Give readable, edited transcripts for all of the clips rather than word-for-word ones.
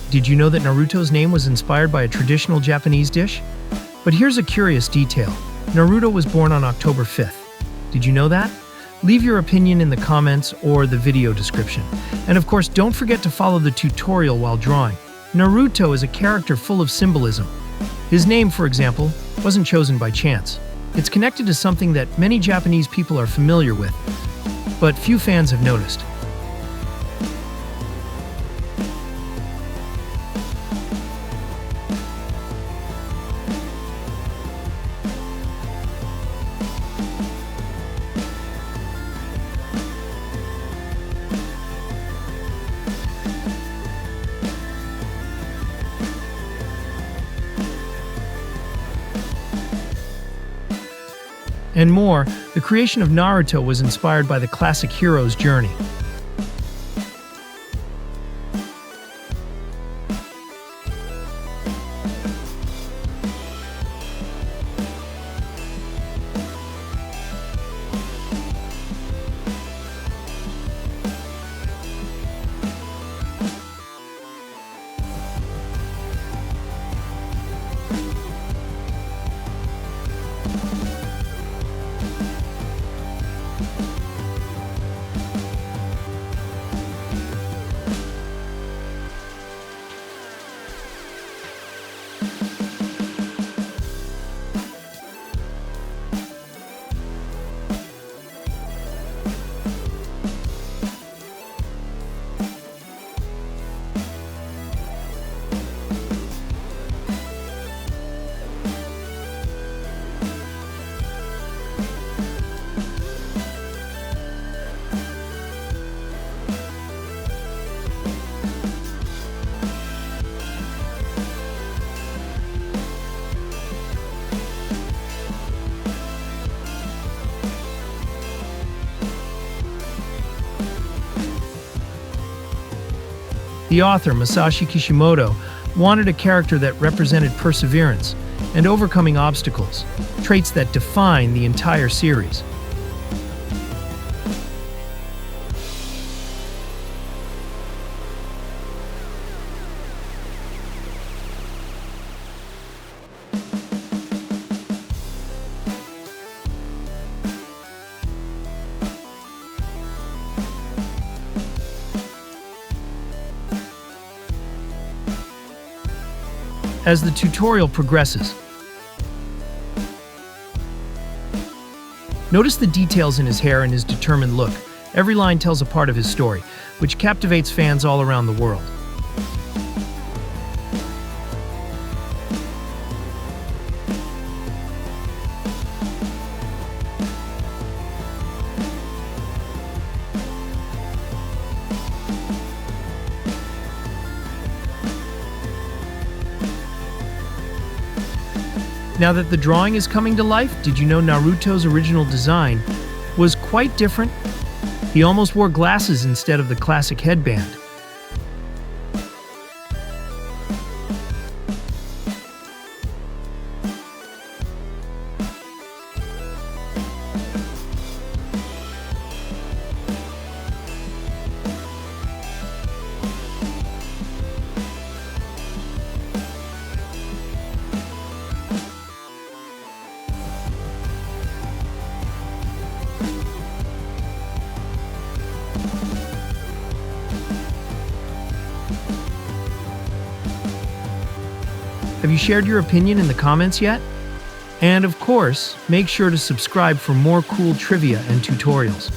Did you know that Naruto's name was inspired by a traditional Japanese dish? But here's a curious detail. Naruto was born on October 5th. Did you know that? Leave your opinion in the comments or the video description. And of course, don't forget to follow the tutorial while drawing. Naruto is a character full of symbolism. His name, for example, wasn't chosen by chance. It's connected to something that many Japanese people are familiar with, but few fans have noticed. And more, the creation of Naruto was inspired by the classic hero's journey. The author, Masashi Kishimoto, wanted a character that represented perseverance and overcoming obstacles, traits that define the entire series. As the tutorial progresses, notice the details in his hair and his determined look. Every line tells a part of his story, which captivates fans all around the world. Now that the drawing is coming to life, did you know Naruto's original design was quite different? He almost wore glasses instead of the classic headband. Have you shared your opinion in the comments yet? And of course, make sure to subscribe for more cool trivia and tutorials.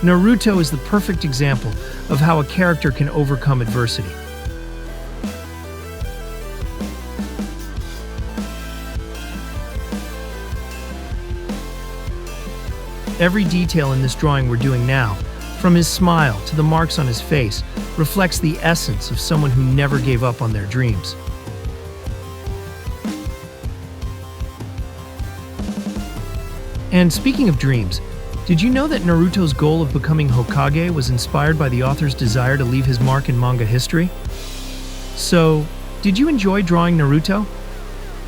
Naruto is the perfect example of how a character can overcome adversity. Every detail in this drawing we're doing now, from his smile to the marks on his face, reflects the essence of someone who never gave up on their dreams. And speaking of dreams, Did you know that Naruto's goal of becoming Hokage was inspired by the author's desire to leave his mark in manga history? So, did you enjoy drawing Naruto?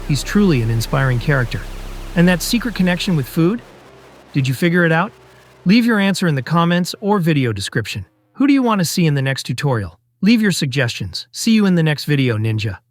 He's truly an inspiring character. And that secret connection with food? Did you figure it out? Leave your answer in the comments or video description. Who do you want to see in the next tutorial? Leave your suggestions. See you in the next video, Ninja.